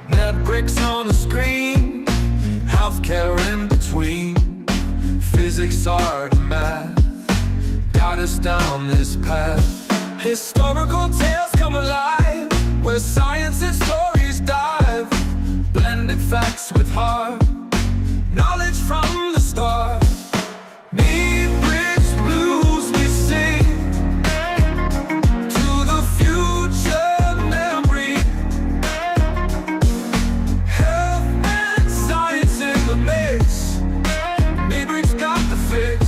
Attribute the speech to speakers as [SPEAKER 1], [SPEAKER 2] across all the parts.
[SPEAKER 1] Netflix on the screen, healthcare in between, physics, art, and math got us down this path. Historical tales come alive, where science and stories dive, blended facts with heart, knowledge from the start. Need bridge blues we sing to the future memory. Health and science in the mix, Maybridge got the fix.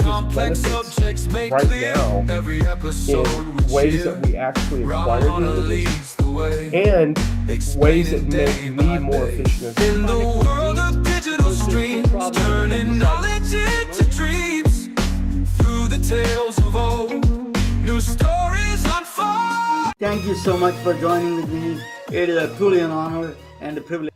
[SPEAKER 1] Complex subjects made
[SPEAKER 2] right
[SPEAKER 1] clear,
[SPEAKER 2] now
[SPEAKER 1] every episode
[SPEAKER 2] in ways that we actually acquire
[SPEAKER 1] leads the way,
[SPEAKER 2] and ways that make me more efficient.
[SPEAKER 1] in the world of digital streams, turning knowledge into dreams. Through the tales of old, new stories unfold.
[SPEAKER 3] Thank you so much for joining with me. It is truly an honor and a privilege.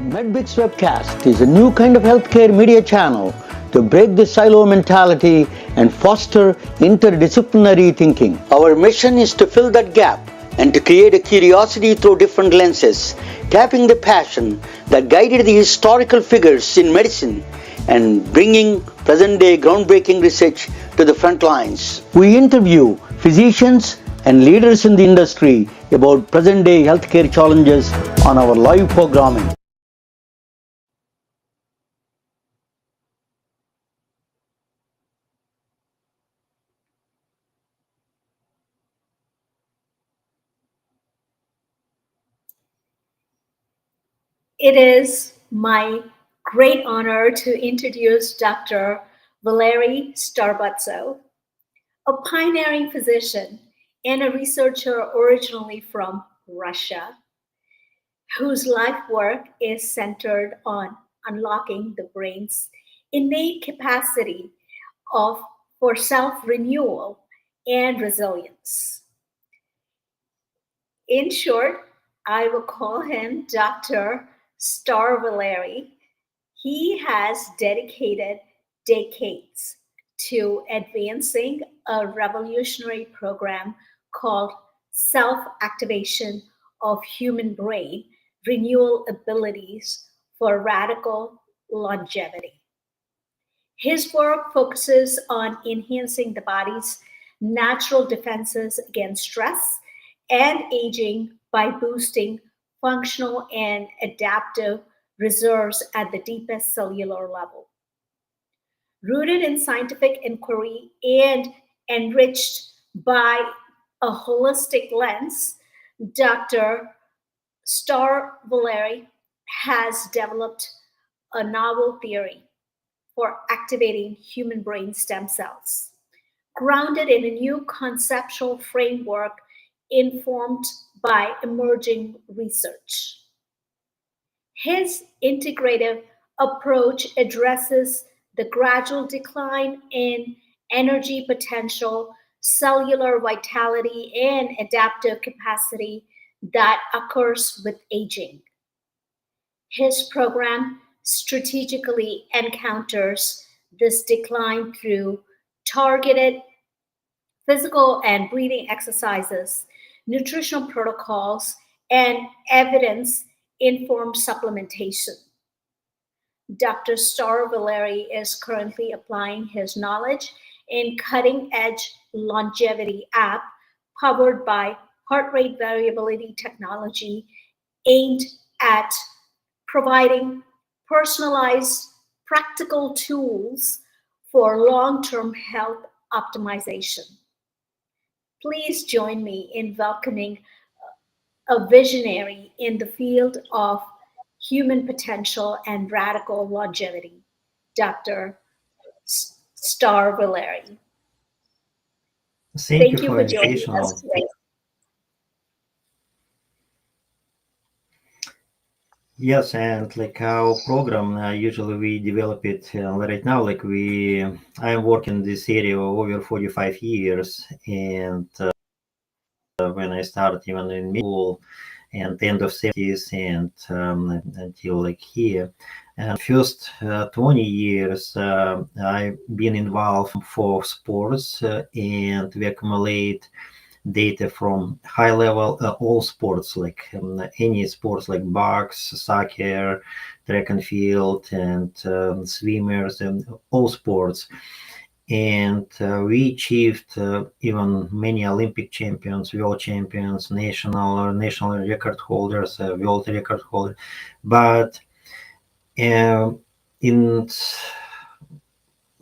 [SPEAKER 4] MedBits Webcast is a new kind of healthcare media channel to break the silo mentality and foster interdisciplinary thinking. Our mission is to fill that gap and to create a curiosity through different lenses, tapping the passion that guided the historical figures in medicine and bringing present-day groundbreaking research to the front lines. We interview physicians and leaders in the industry about present-day healthcare challenges on our live programming.
[SPEAKER 5] It is my great honor to introduce Dr. Valeriy Starodubtsev, a pioneering physician and a researcher originally from Russia, whose life work is centered on unlocking the brain's innate capacity for self-renewal and resilience. In short, I will call him Dr. Star Valeriy. He has dedicated decades to advancing a revolutionary program called self-activation of human brain renewal abilities for radical longevity. His work focuses on enhancing the body's natural defenses against stress and aging by boosting functional and adaptive reserves at the deepest cellular level. Rooted in scientific inquiry and enriched by a holistic lens, Dr. Star Valeriy has developed a novel theory for activating human brain stem cells, grounded in a new conceptual framework informed by emerging research. His integrative approach addresses the gradual decline in energy potential, cellular vitality, and adaptive capacity that occurs with aging. His program strategically encounters this decline through targeted physical and breathing exercises, nutritional protocols, and evidence-informed supplementation. Dr. Star Valeriy is currently applying his knowledge in cutting-edge longevity app powered by heart rate variability technology aimed at providing personalized, practical tools for long-term health optimization. Please join me in welcoming a visionary in the field of human potential and radical longevity, Dr. Star Valeriy.
[SPEAKER 6] Thank you
[SPEAKER 5] Thank you
[SPEAKER 6] for
[SPEAKER 5] for joining
[SPEAKER 6] invitation.
[SPEAKER 5] us today.
[SPEAKER 6] Yes, and like our program, usually we develop it right now. I'm working this area over 45 years, and when I started even in school, and end of 70s, and until like here, and first 20 years, I've been involved for sports, and we accumulate data from high level all sports like any sports like box, soccer, track and field, and swimmers, and all sports. And we achieved even many Olympic champions, world champions, national record holders, world record holders. But in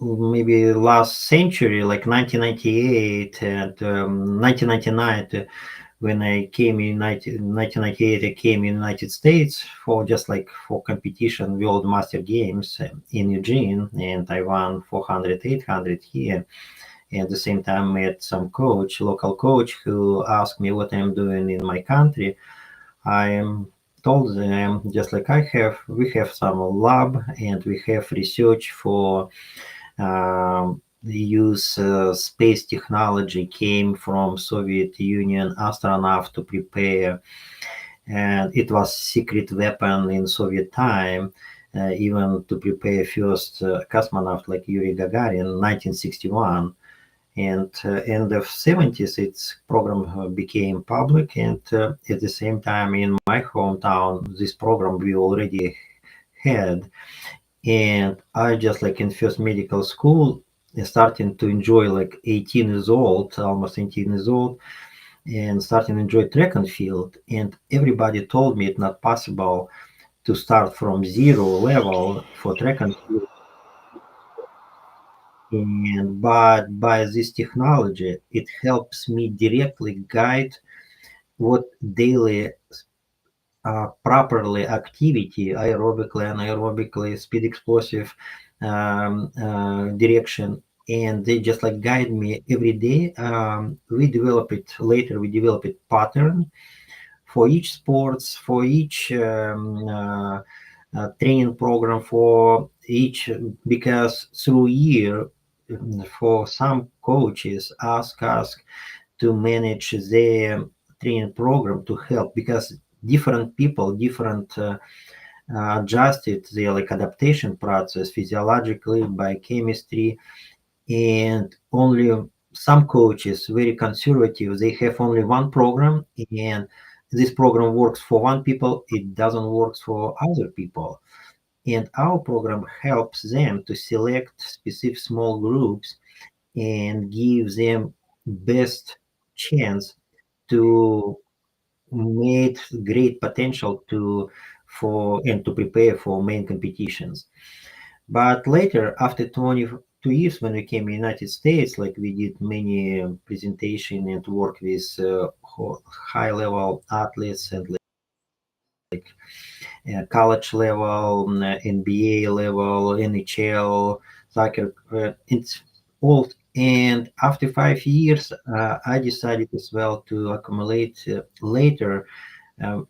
[SPEAKER 6] maybe last century, like 1998 and 1999, when I came in 1998, I came in United States for just like for competition, World Master Games in Eugene, and I won 400, 800 here. And at the same time, met some local coach, who asked me what I'm doing in my country. I am told them just like we have some lab, and we have research for use space technology came from Soviet Union astronaut to prepare, and it was secret weapon in Soviet time, even to prepare first cosmonaut like Yuri Gagarin, 1961. And end of 70s, its program became public, and at the same time in my hometown, this program we already had. And I just like in first medical school starting to enjoy like 18 years old, almost 18 years old, and starting to enjoy track and field. And everybody told me it's not possible to start from zero level for track and field. And but by this technology, it helps me directly guide what daily properly activity, aerobically, anaerobically, speed, explosive direction, and they just like guide me every day. We develop it pattern for each sports, for each training program, for each, because through year, for some coaches ask to manage their training program to help, because different people different adjusted their like adaptation process physiologically, biochemistry, and only some coaches very conservative, they have only one program, and this program works for one people, it doesn't work for other people. And our program helps them to select specific small groups and give them best chance to made great potential to for and to prepare for main competitions. But later, after 22 years, when we came in United States, like we did many presentation and work with high level athletes and like college level, NBA level, NHL, soccer. It's all. And after 5 years, I decided as well to accumulate later um,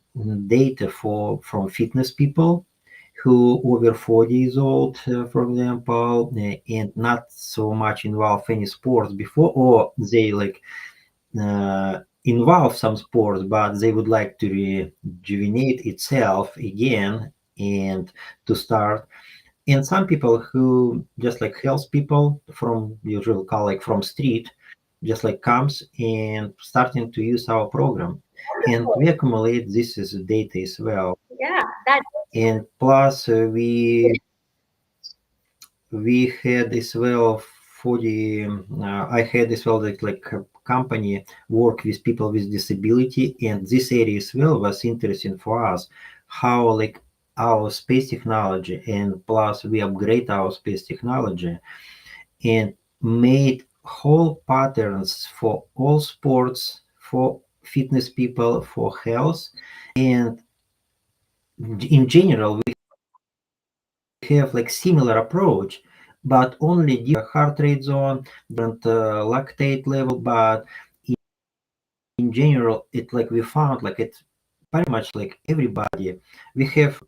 [SPEAKER 6] data from fitness people who over 40 years old, for example, and not so much involved any sports before, or they like involve some sports, but they would like to rejuvenate itself again and to start. And some people who just like health people from usual call like from street, just like comes and starting to use our program, and we accumulate this as data as well.
[SPEAKER 5] Yeah, that
[SPEAKER 6] And plus we had as well for the I had as well like a company work with people with disability, and this area as well was interesting for us, how like our space technology, and plus we upgrade our space technology and made whole patterns for all sports, for fitness people, for health. And in general we have like similar approach, but only different heart rate zone, different lactate level. But in general, it like we found like it's pretty much like everybody. We have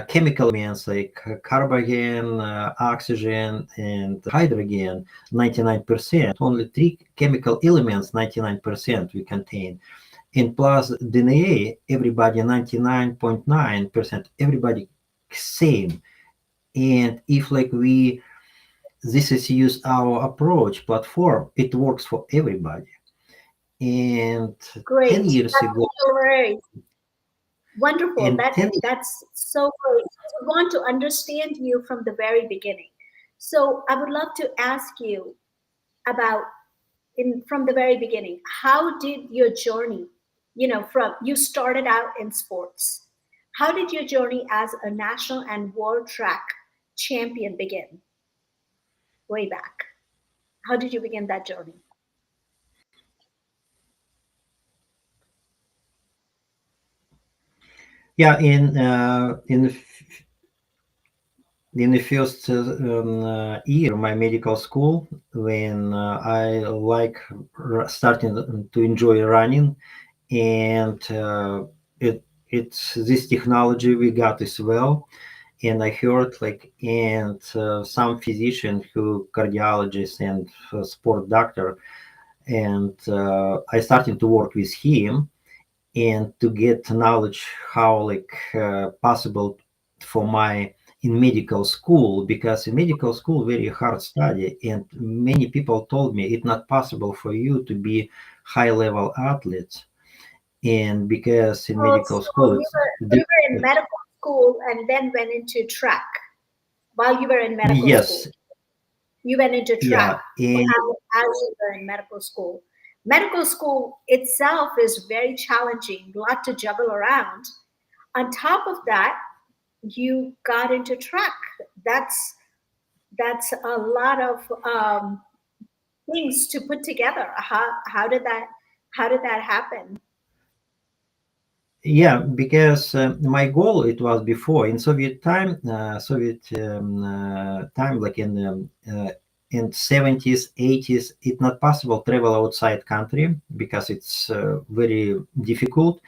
[SPEAKER 6] chemical elements like carbon, oxygen, and hydrogen, 99%. Only three chemical elements, 99% we contain. And plus DNA, everybody 99.9%, everybody same. And if like this is use our approach platform, it works for everybody. And
[SPEAKER 5] Great.
[SPEAKER 6] 10 years
[SPEAKER 5] That's
[SPEAKER 6] ago,
[SPEAKER 5] very wonderful.
[SPEAKER 6] and 10
[SPEAKER 5] That's so great. We want to understand you from the very beginning. So I would love to ask you about from the very beginning. How did your journey, from you started out in sports? How did your journey as a national and world track champion begin? Way back. How did you begin that journey?
[SPEAKER 6] yeah, in the first year of my medical school, when I like starting to enjoy running, and it's this technology we got as well. And I heard like, and some physician who cardiologist and sport doctor, and I started to work with him and to get knowledge how like possible for my in medical school, because in medical school very hard study, and many people told me it's not possible for you to be high level athletes. And because in
[SPEAKER 5] Oh,
[SPEAKER 6] medical
[SPEAKER 5] so
[SPEAKER 6] school
[SPEAKER 5] you
[SPEAKER 6] it's
[SPEAKER 5] were you were in medical school and then went into track while you were in medical school.
[SPEAKER 6] yes,
[SPEAKER 5] You went into track
[SPEAKER 6] yeah, and
[SPEAKER 5] as you were in medical school. Medical school itself is very challenging, a lot to juggle around. On top of that, you got into track. That's that's a lot of things to put together. How did that happen?
[SPEAKER 6] yeah, because my goal it was before in Soviet time, time like in 70s, 80s, it's not possible travel outside country because it's very difficult.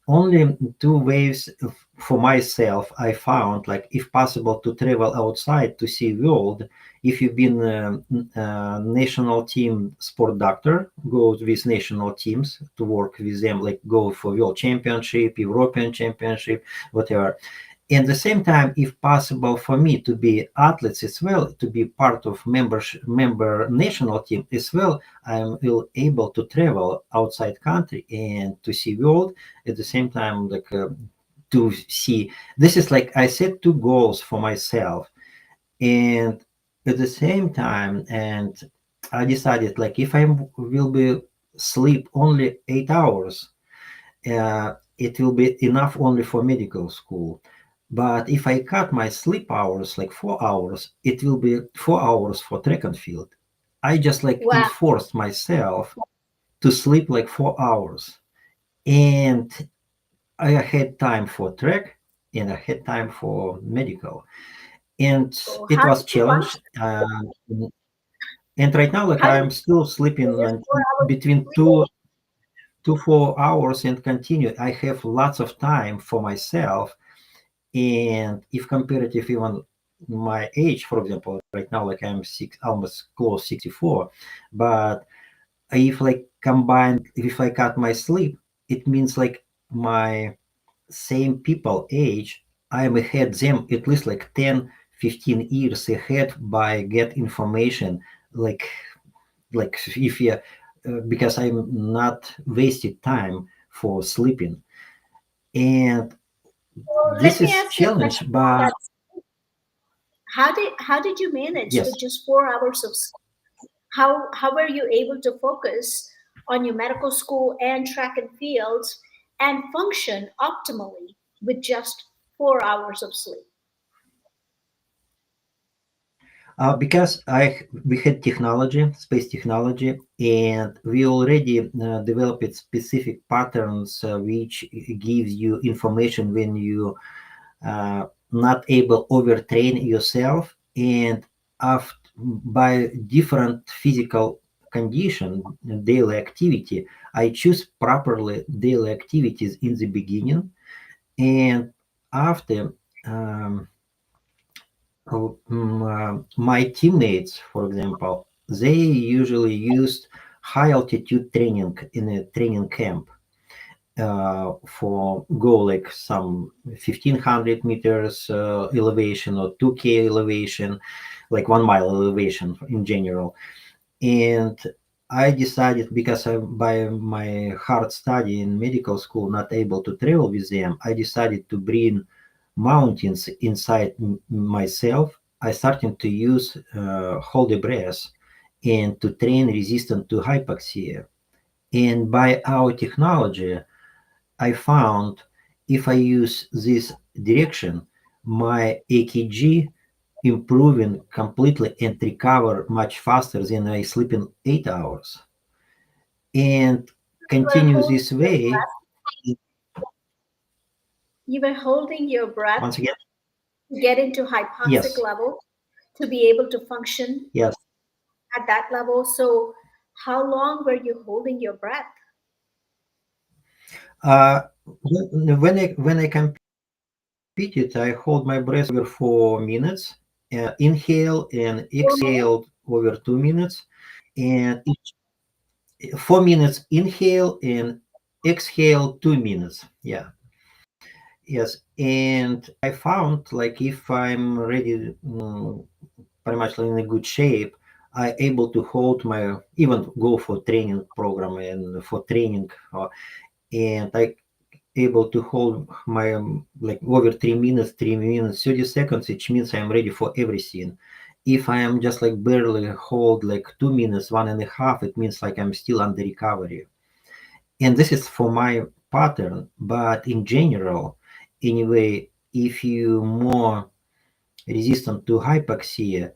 [SPEAKER 6] Only two ways for myself I found, like if possible to travel outside to see world. If you've been national team sport doctor, go with national teams to work with them, like go for world championship, European championship, whatever. And the same time, if possible for me to be athletes as well, to be part of member national team as well, I'm will able to travel outside country and to see world at the same time, like to see. This is like I set two goals for myself, and at the same time, and I decided like if I will be sleep only 8 hours, it will be enough only for medical school. But if I cut my sleep hours like 4 hours, it will be 4 hours for track and field. I just like
[SPEAKER 5] Wow.
[SPEAKER 6] enforced myself to sleep like 4 hours. And I had time for track and I had time for medical. And
[SPEAKER 5] So
[SPEAKER 6] it
[SPEAKER 5] how
[SPEAKER 6] was
[SPEAKER 5] did you
[SPEAKER 6] challenge.
[SPEAKER 5] function?
[SPEAKER 6] And right now, like
[SPEAKER 5] How did
[SPEAKER 6] I'm still sleeping
[SPEAKER 5] you just 4 hours
[SPEAKER 6] between
[SPEAKER 5] sleep?
[SPEAKER 6] two 4 hours and continue. I have lots of time for myself. And if comparative even my age, for example, right now, like I'm almost close 64, but if like combine, if I cut my sleep, it means like my same people age, I'm ahead them at least like 10, 15 years ahead by get information like if you because I'm not wasted time for sleeping. And
[SPEAKER 5] So let
[SPEAKER 6] this
[SPEAKER 5] me
[SPEAKER 6] is
[SPEAKER 5] ask you a
[SPEAKER 6] challenge,
[SPEAKER 5] question about
[SPEAKER 6] but
[SPEAKER 5] that. How did you manage with
[SPEAKER 6] yes.
[SPEAKER 5] just 4 hours of sleep? How were you able to focus on your medical school and track and fields and function optimally with just 4 hours of sleep?
[SPEAKER 6] Because we had technology, space technology, and we already developed specific patterns which gives you information when you not able overtrain yourself, and after, by different physical condition, daily activity, I choose properly daily activities in the beginning, and after my teammates, for example, they usually used high altitude training in a training camp for go like some 1500 meters elevation or 2K elevation, like 1 mile elevation in general. And I decided, because I, by my hard study in medical school, not able to travel with them, I decided to bring mountains inside myself. I started to use hold the breath and to train resistant to hypoxia. And by our technology, I found if I use this direction, my AKG improving completely and recover much faster than I sleep in 8 hours. And
[SPEAKER 5] were
[SPEAKER 6] continue
[SPEAKER 5] holding
[SPEAKER 6] this way.
[SPEAKER 5] You were holding your breath
[SPEAKER 6] Once again,
[SPEAKER 5] to get into hypoxic
[SPEAKER 6] yes,
[SPEAKER 5] level to be able to function
[SPEAKER 6] yes.
[SPEAKER 5] at that level. So, how long were you holding your breath?
[SPEAKER 6] Uh, when I competed, I hold my breath over 4 minutes, inhale and
[SPEAKER 5] 4 minutes.
[SPEAKER 6] exhale over 2 minutes, and 4 minutes inhale and exhale 2 minutes. Yeah. Yes, and I found like if I'm ready, pretty much in a good shape, I able to hold my even go for training program and for training, and I able to hold my like over 3 minutes, 3 minutes 30 seconds, which means I'm ready for everything. If I am just like barely hold like 2 minutes, 1.5, it means like I'm still under recovery. And this is for my pattern, but in general, anyway, if you more resistant to hypoxia,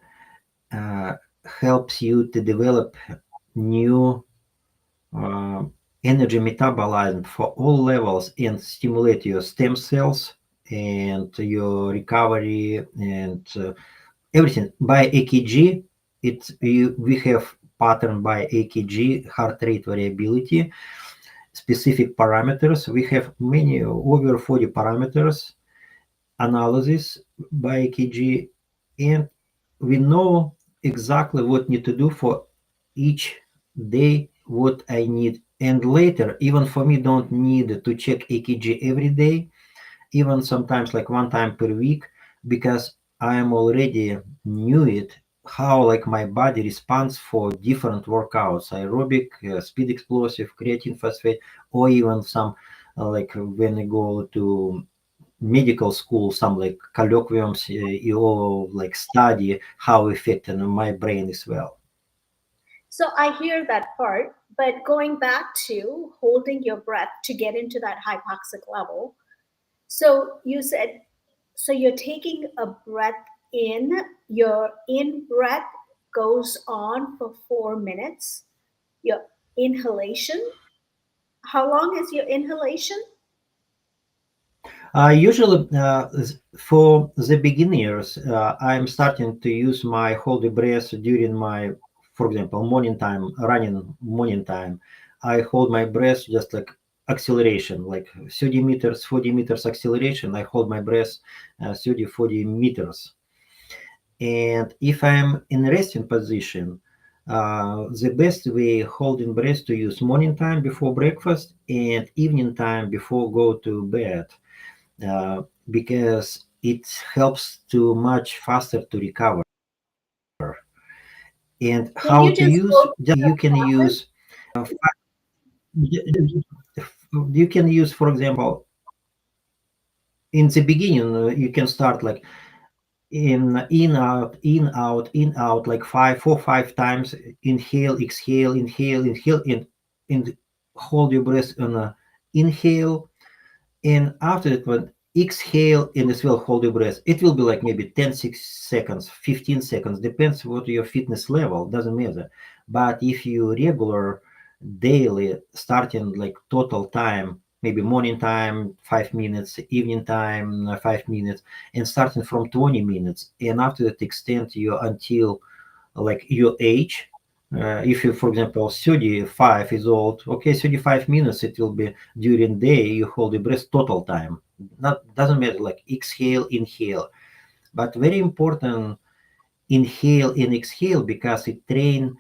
[SPEAKER 6] uh, helps you to develop new uh, energy metabolism for all levels and stimulate your stem cells and your recovery and everything by AKG. We have pattern by AKG, heart rate variability, specific parameters. We have many over 40 parameters analysis by AKG, and we know exactly what need to do for each day, what I need. And later, even for me, don't need to check AKG every day, even sometimes like one time per week, because I am already knew it how like my body responds for different workouts, aerobic, speed explosive, creatine phosphate, or even some like when I go to medical school, some like colloquiums, or like study how affected my brain as well.
[SPEAKER 5] So, I hear that part, but going back to holding your breath to get into that hypoxic level. So, you said, so you're taking a breath in, your in breath goes on for 4 minutes. Your inhalation, how long is your inhalation?
[SPEAKER 6] Usually, for the beginners, I'm starting to use my holy breath during my, for example, morning time, running morning time. I hold my breath just like acceleration, like 30 meters, 40 meters acceleration. I hold my breath 30, 40 meters. And if I'm in resting position, the best way holding breath to use morning time before breakfast and evening time before go to bed, because it helps to much faster to recover. And
[SPEAKER 5] Can
[SPEAKER 6] how
[SPEAKER 5] you
[SPEAKER 6] to
[SPEAKER 5] just
[SPEAKER 6] use?
[SPEAKER 5] go
[SPEAKER 6] You can use. Uh, you can use, for example, in the beginning, you can start like in out like 5 times. Inhale, and hold your breath on a inhale. And after that one, exhale and as well hold your breath. It will be like maybe 10 seconds, 15 seconds, depends what your fitness level, doesn't matter. But if you regular daily starting like total time maybe morning time 5 minutes, evening time 5 minutes, and starting from 20 minutes, and after that extend you until like your age. If you, for example, 35 years old, okay, 35 minutes it will be during day. You hold your breath total time. Not doesn't matter like exhale, inhale, but very important inhale and exhale because it train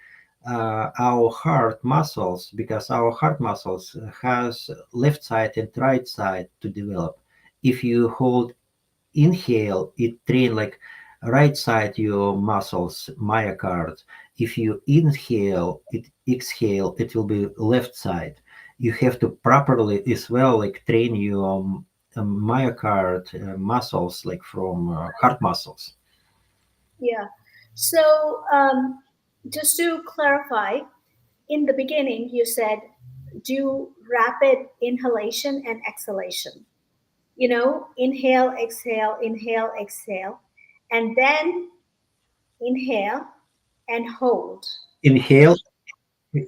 [SPEAKER 6] our heart muscles, because our heart muscles has left side and right side to develop. If you hold inhale, it train like right side your muscles, myocards. If you inhale, it exhale, it will be left side. You have to properly as well like train your myocard muscles like from heart muscles.
[SPEAKER 5] Yeah. So, just to clarify, in the beginning, you said do rapid inhalation and exhalation. Inhale, exhale, and then inhale and hold.
[SPEAKER 6] Inhale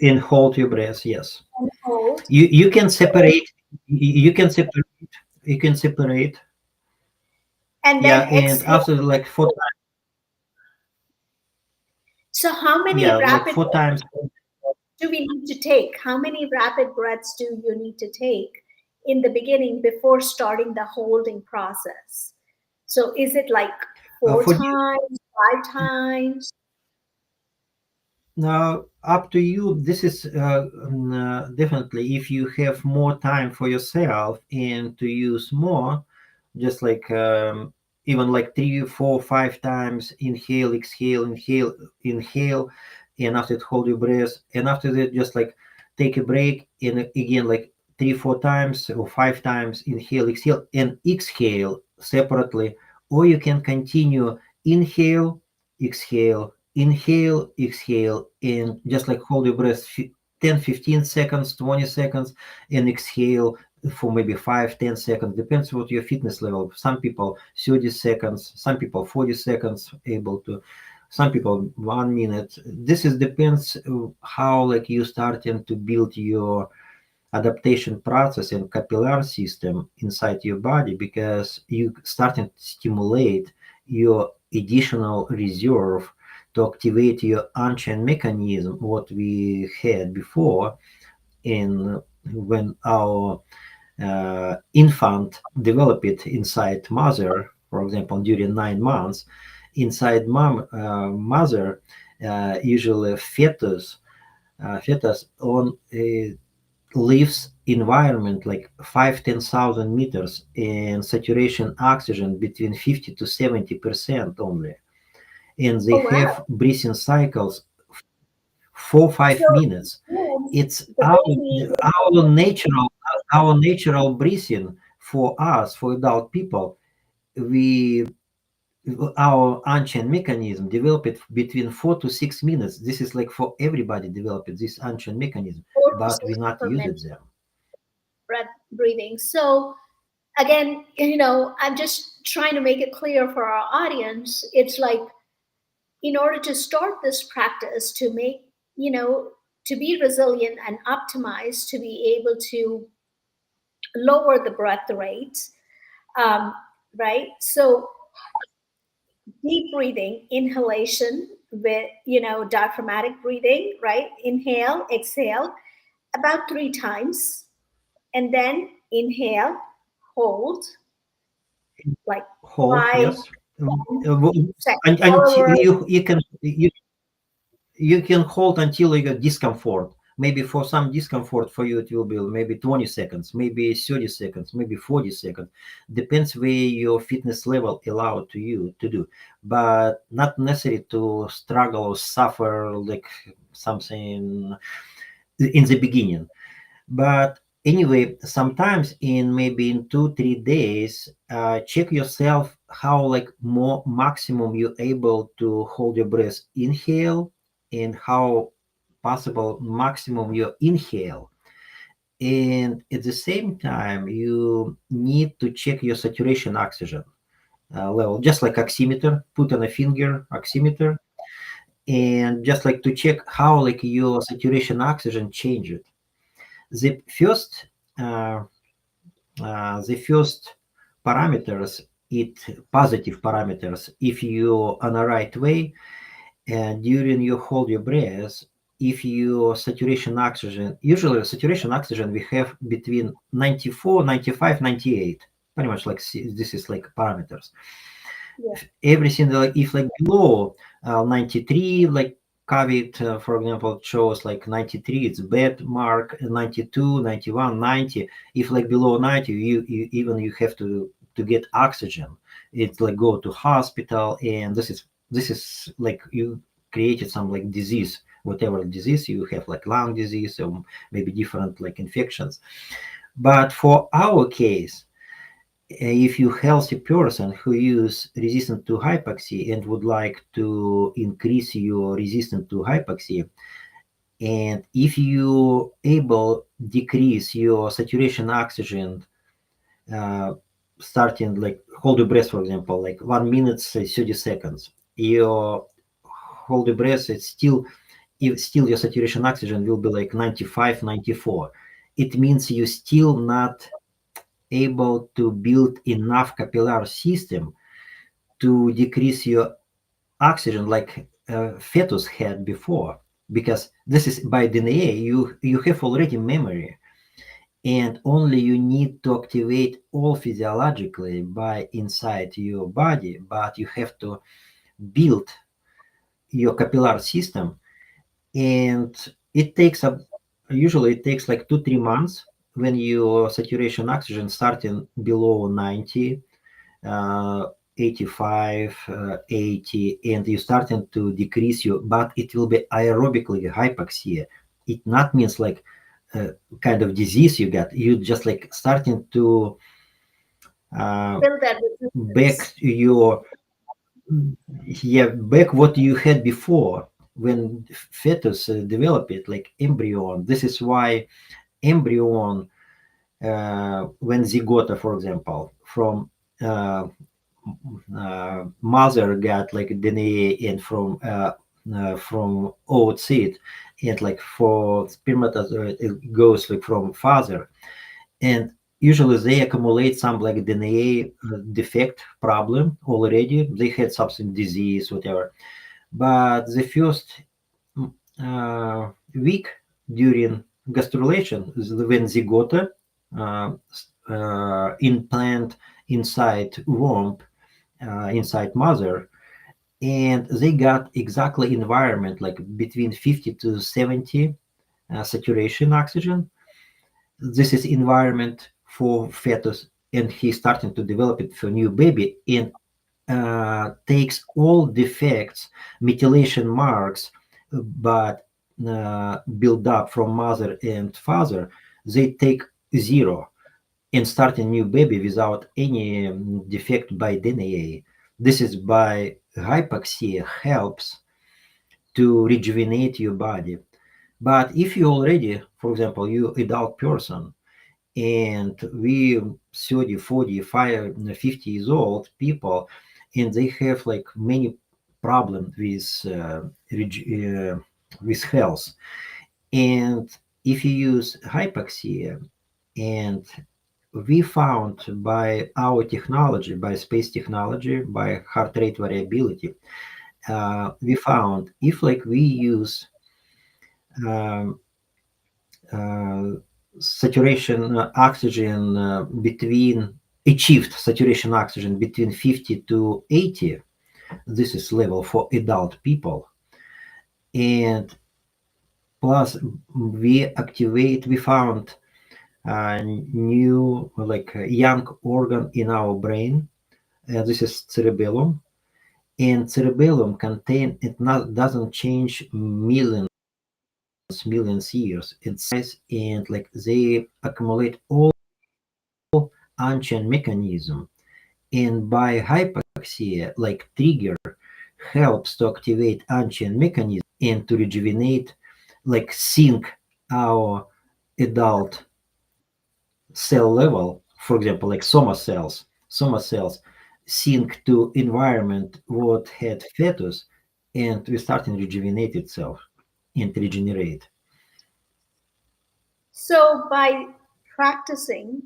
[SPEAKER 6] and hold your breath. Yes,
[SPEAKER 5] And hold.
[SPEAKER 6] you can separate. You can separate. You can separate.
[SPEAKER 5] And
[SPEAKER 6] Yeah,
[SPEAKER 5] then
[SPEAKER 6] and
[SPEAKER 5] exhale.
[SPEAKER 6] after like four.
[SPEAKER 5] So, how many
[SPEAKER 6] Yeah, like
[SPEAKER 5] rapid
[SPEAKER 6] four times.
[SPEAKER 5] do we need to take? How many rapid breaths do you need to take in the beginning before starting the holding process? So, is it like four
[SPEAKER 6] For
[SPEAKER 5] times, 5 times?
[SPEAKER 6] now, up to you. This is definitely if you have more time for yourself and to use more, just like even like 3, 4, 5 times inhale, exhale, inhale, inhale, and after that hold your breath, and after that just like take a break and again like 3, 4 times or 5 times inhale, exhale, and exhale separately, or you can continue inhale, exhale, inhale, exhale, and just like hold your breath 10, 15 seconds, 20 seconds, and exhale for maybe 5, 10 seconds, depends what your fitness level. Some people 30 seconds, some people 40 seconds able to, some people 1 minute. This is depends how like you starting to build your adaptation process and capillary system inside your body, because you starting to stimulate your additional reserve to activate your ancient mechanism what we had before in when our infant develop it inside mother, for example, during 9 months, inside mother, usually fetus on a lives environment like 5-10,000 meters and saturation oxygen between 50 to 70% only, and they
[SPEAKER 5] Oh, wow.
[SPEAKER 6] have breathing cycles 4-5 minutes.
[SPEAKER 5] So,
[SPEAKER 6] It's
[SPEAKER 5] the baby,
[SPEAKER 6] our natural breathing for us, for adult people. We our ancient mechanism developed between 4 to 6 minutes. This is like for everybody developed this ancient mechanism,
[SPEAKER 5] 4 to
[SPEAKER 6] but we
[SPEAKER 5] 6
[SPEAKER 6] not
[SPEAKER 5] per
[SPEAKER 6] use
[SPEAKER 5] minute
[SPEAKER 6] it them.
[SPEAKER 5] breath breathing. So, again, I'm just trying to make it clear for our audience. It's like, in order to start this practice, to make, to be resilient and optimized, to be able to lower the breath rate, um, right? So, deep breathing, inhalation with, diaphragmatic breathing, right? Inhale, exhale about 3 times, and then inhale, hold, like
[SPEAKER 6] Hold,
[SPEAKER 5] five,
[SPEAKER 6] yes.
[SPEAKER 5] 10 seconds,
[SPEAKER 6] Until
[SPEAKER 5] however.
[SPEAKER 6] you can hold until you get discomfort. Maybe for some discomfort for you it will be maybe 20 seconds, maybe 30 seconds, maybe 40 seconds. Depends where your fitness level allowed to you to do, but not necessary to struggle or suffer like something in the beginning. But anyway, sometimes in maybe in 2-3 days, check yourself how like more maximum you're able to hold your breath, inhale, and how possible maximum you inhale. And at the same time, you need to check your saturation oxygen level, just like oximeter. Put on a finger oximeter, and just like to check how like your saturation oxygen changes. The first the first parameters, positive parameters, if you on the right way, and during you hold your breath, if your saturation oxygen, usually saturation oxygen we have between 94, 95, 98, pretty much like this is like parameters.
[SPEAKER 5] Yeah.
[SPEAKER 6] Everything like if like below 93, like COVID, for example, shows like 93, it's bad mark, 92, 91, 90. If like below 90, you even you have to get oxygen. It's like go to hospital, and this is like you created some like disease, whatever disease you have, like lung disease or maybe different like infections. But for our case, if you healthy person who is resistant to hypoxia and would like to increase your resistance to hypoxia, and if you able decrease your saturation oxygen, uh, starting like hold your breath, for example, like 1 minute 30 seconds, your hold your breath, it's still, if still your saturation oxygen will be like 95, 94. It means you still not able to build enough capillary system to decrease your oxygen like fetus had before, because this is by DNA you have already memory, and only you need to activate all physiologically by inside your body, but you have to build your capillary system, and it takes a usually it takes like 2-3 months when your saturation oxygen starting below 90, uh, 85, 80, and you starting to decrease your, but it will be aerobically hypoxia. It not means like kind of disease you got. You just like starting to
[SPEAKER 5] Build that
[SPEAKER 6] back
[SPEAKER 5] resistance.
[SPEAKER 6] your, yeah, back what you had before when fetus develop it like embryo. This is why embryo, when zygote, for example, from mother got like DNA, and from oocyte, and like for spermatozoid it goes like from father, and usually they accumulate some like DNA defect problem already. They had something disease, whatever. But the first week during gastrulation, when zygote implant inside womb, inside mother, and they got exactly environment like between 50 to 70 saturation oxygen. This is environment for fetus, and he's starting to develop it for new baby, and takes all defects, mutilation marks, but build up from mother and father, they take zero and start a new baby without any defect by DNA. This is by hypoxia helps to rejuvenate your body. But if you already, for example, you adult person, and we 30, 45, 50 years old people, and they have like many problems with health. And if you use hypoxia, and we found by our technology, by space technology, by heart rate variability, we found if like we use um, uh, saturation oxygen between achieved saturation oxygen between 50 to 80, this is level for adult people, and plus we found new like young organ in our brain. This is cerebellum, and cerebellum contain it not doesn't change millions years in size, and like they accumulate all ancient mechanism, and by hypoxia like trigger helps to activate ancient mechanism and to rejuvenate, like sync our adult cell level, for example, like soma cells sync to environment what had fetus, and we starting rejuvenate itself and regenerate.
[SPEAKER 5] So by practicing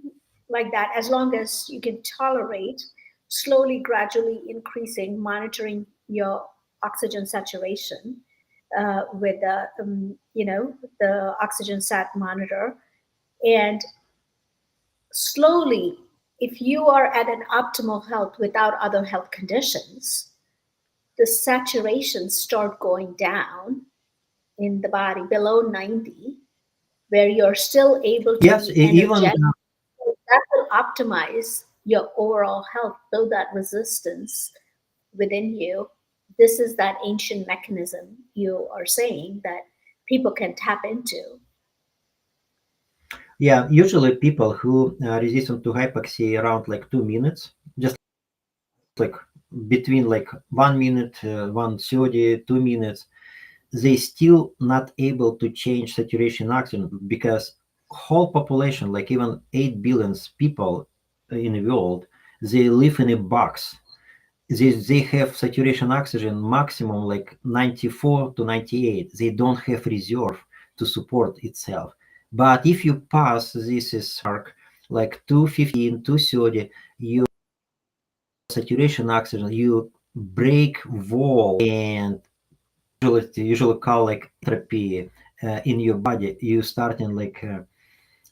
[SPEAKER 5] like that, as long as you can tolerate, slowly, gradually increasing, monitoring your oxygen saturation with the, the oxygen sat monitor. And slowly, if you are at an optimal health without other health conditions, the saturations start going down in the body below 90, where you're still able to
[SPEAKER 6] Yes,
[SPEAKER 5] be
[SPEAKER 6] even
[SPEAKER 5] energetic. That will optimize your overall health, build that resistance within you. This is that ancient mechanism you are saying that people can tap into.
[SPEAKER 6] yeah, usually people who resistant to hypoxia around like 2 minutes, just like between like 1 minute, 1:30, 2 minutes, they still not able to change saturation oxygen because whole population, like even 8 billion people in the world, they live in a box. They have saturation oxygen maximum like 94 to 98. They don't have reserve to support itself. But if you pass this is mark like 215, 230, you saturation oxygen, you break wall and usually call like entropy in your body. You starting like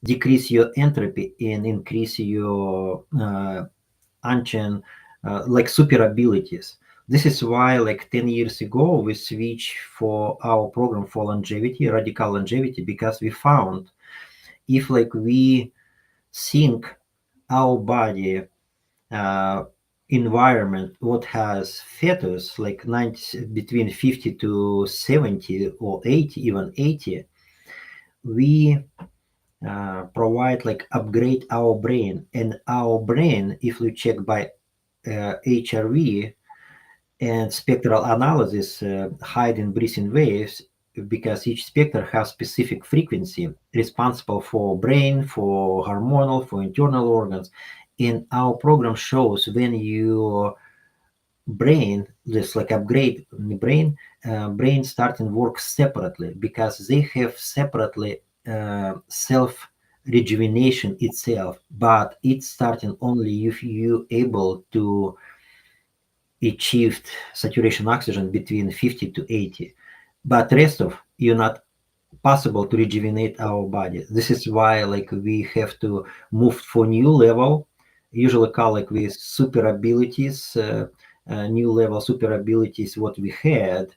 [SPEAKER 6] decrease your entropy and increase your ancient like super abilities. This is why like 10 years ago we switched for our program for longevity, radical longevity, because we found if like we sync our body uh, environment what has fetus like 90 between 50 to 70 or 80, even 80, we provide like upgrade our brain, and our brain if we check by HRV and spectral analysis hiding breathing waves, because each spectrum has specific frequency responsible for brain, for hormonal, for internal organs. And our program shows when your brain, just like upgrade the brain, brain starting work separately because they have separately self rejuvenation itself, but it's starting only if you able to achieved saturation oxygen between 50 to 80, but rest of you're not possible to rejuvenate our body. This is why like we have to move for new level, usually call like with super abilities, new level super abilities what we had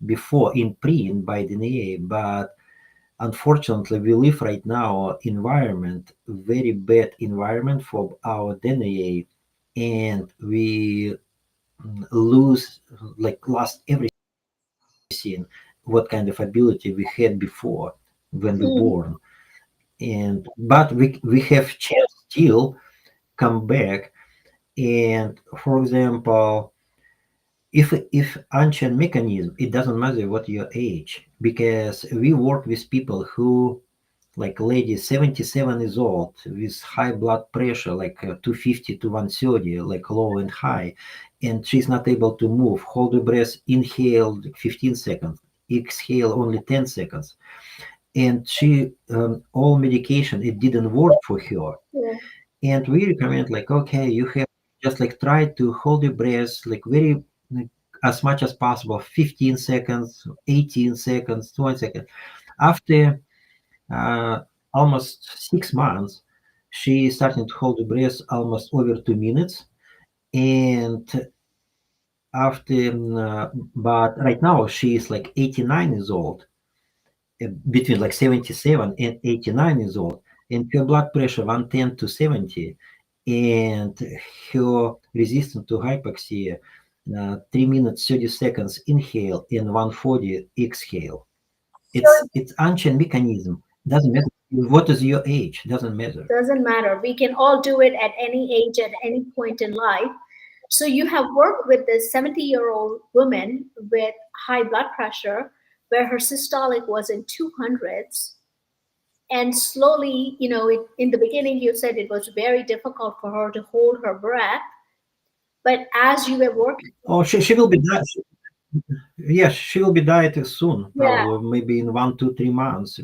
[SPEAKER 6] before in pre and by DNA. But unfortunately we live right now environment, very bad environment for our DNA, and we lose like lost everything what kind of ability we had before when we
[SPEAKER 5] Hmm.
[SPEAKER 6] born. And but we have chance still come back. And for example, if ancient mechanism, it doesn't matter what your age, because we work with people who like lady 77 years old with high blood pressure like 250 to 130, like low and high, and she's not able to move, hold the breath, inhale 15 seconds, exhale only 10 seconds, and she all medication it didn't work for her.
[SPEAKER 5] Yeah.
[SPEAKER 6] And we recommend like, okay, you have just like try to hold your breath like very like, as much as possible, 15 seconds, 18 seconds, 20 seconds. After uh, almost 6 months, she started to hold the breath almost over 2 minutes. And after, but right now she is like 89 years old, between like 77 and 89 years old, and her blood pressure 110 to 70, and her resistance to hypoxia, 3 minutes 30 seconds inhale and 140 exhale. It's ancient mechanism. Doesn't matter what is your age. Doesn't matter.
[SPEAKER 5] Doesn't matter. We can all do it at any age, at any point in life. So you have worked with this 70-year-old woman with high blood pressure, where her systolic was in 200s. And slowly, in the beginning, you said it was very difficult for her to hold her breath. But as you were working,
[SPEAKER 6] Oh, she will be done. Yes, she will be died soon,
[SPEAKER 5] Yeah,
[SPEAKER 6] probably maybe in 1 to 3 months,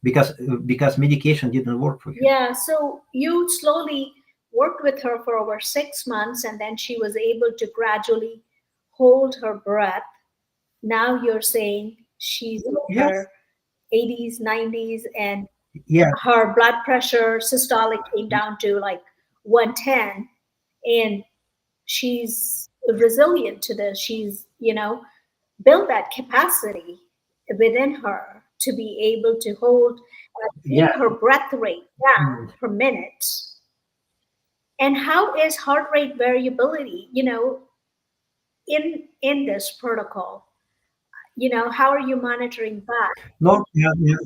[SPEAKER 6] because medication didn't work for her.
[SPEAKER 5] yeah. So you slowly worked with her for over 6 months, and then she was able to gradually hold her breath. Now you're saying she's in
[SPEAKER 6] Yes,
[SPEAKER 5] her 80s, 90s, and
[SPEAKER 6] yeah,
[SPEAKER 5] her blood pressure systolic came down to like 110, and she's resilient to this. She's, built that capacity within her to be able to hold, bring
[SPEAKER 6] yeah.
[SPEAKER 5] her breath rate down
[SPEAKER 6] Mm.
[SPEAKER 5] per minute. And how is heart rate variability, in this protocol? How are you monitoring that?
[SPEAKER 6] No, yeah, yeah.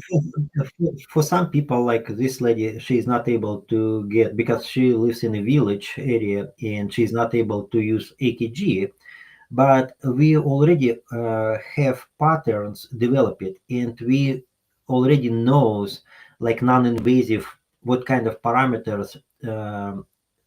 [SPEAKER 6] For some people, like this lady, she is not able to get because she lives in a village area and she's not able to use AKG. But we already have patterns developed, and we already knows like non-invasive what kind of parameters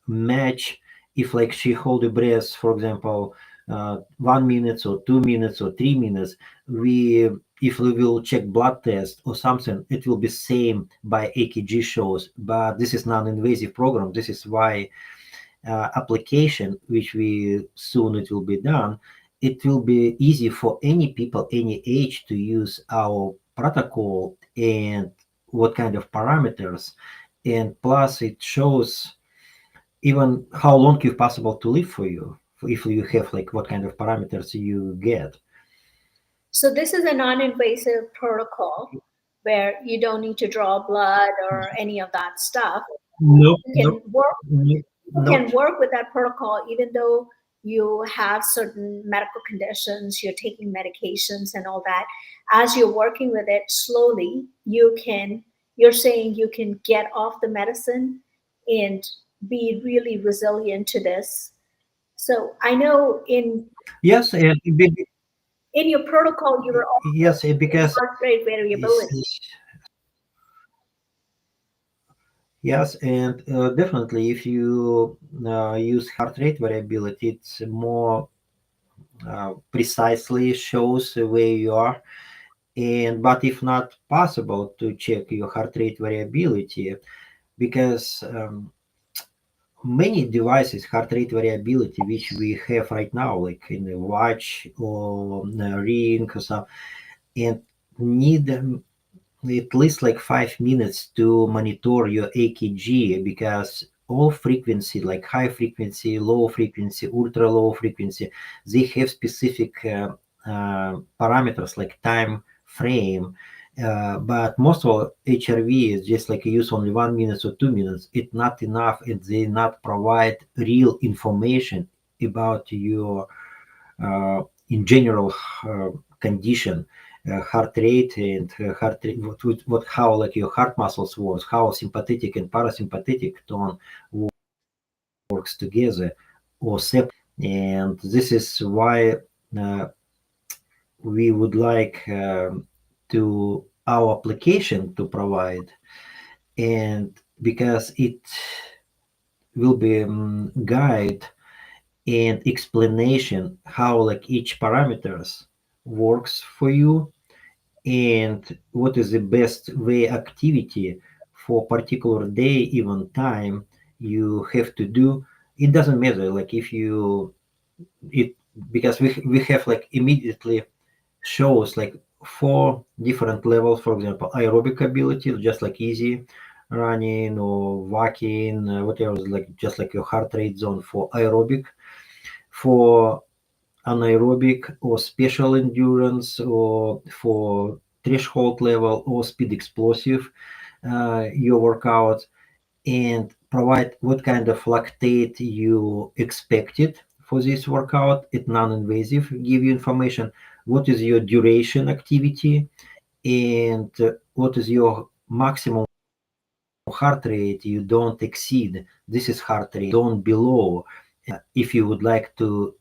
[SPEAKER 6] match if like she hold a breath, for example, 1 minute or 2 minutes or 3 minutes. We if we will check blood test or something, it will be same by AKG shows. But this is non-invasive program. This is why application, which we soon it will be done, it will be easy for any people, any age to use our protocol and what kind of parameters. And plus it shows even how long it's possible to live for you if you have like what kind of parameters you get.
[SPEAKER 5] So this is a non-invasive protocol where you don't need to draw blood or any of that stuff.
[SPEAKER 6] No,
[SPEAKER 5] You
[SPEAKER 6] no,
[SPEAKER 5] can work
[SPEAKER 6] no,
[SPEAKER 5] you
[SPEAKER 6] not.
[SPEAKER 5] can work with that protocol even though you have certain medical conditions, you're taking medications and all that. As you're working with it slowly, you're saying you can get off the medicine and be really resilient to this. So I know
[SPEAKER 6] Yes,
[SPEAKER 5] in your protocol you were also
[SPEAKER 6] yes, because
[SPEAKER 5] heart rate variability.
[SPEAKER 6] yes, and definitely, if you use heart rate variability, it's more precisely shows where you are. And but if not possible to check your heart rate variability, because many devices heart rate variability which we have right now, like in a watch or a ring or so, and need at least like 5 minutes to monitor your AKG because all frequency, like high frequency, low frequency, ultra low frequency, they have specific parameters like time frame. But most of HRV is just like use only 1 minute or 2 minutes. It's not enough, and they not provide real information about your in general condition, heart rate and heart rate, what how like your heart muscles works, how sympathetic and parasympathetic tone works together or separate. And this is why uh, we would like to our application to provide, and because it will be guide and explanation how like each parameters works for you and what is the best way activity for particular day even time you have to do. It doesn't matter like if you it because we have like immediately shows like 4 different levels, for example aerobic ability just like easy running or walking, whatever, like just like your heart rate zone for aerobic, for anaerobic or special endurance or for threshold level or speed explosive your workout, and provide what kind of lactate you expected for this workout. It non-invasive, give you information what is your duration activity and what is your maximum heart rate you don't exceed. This is heart rate don't below if you would like to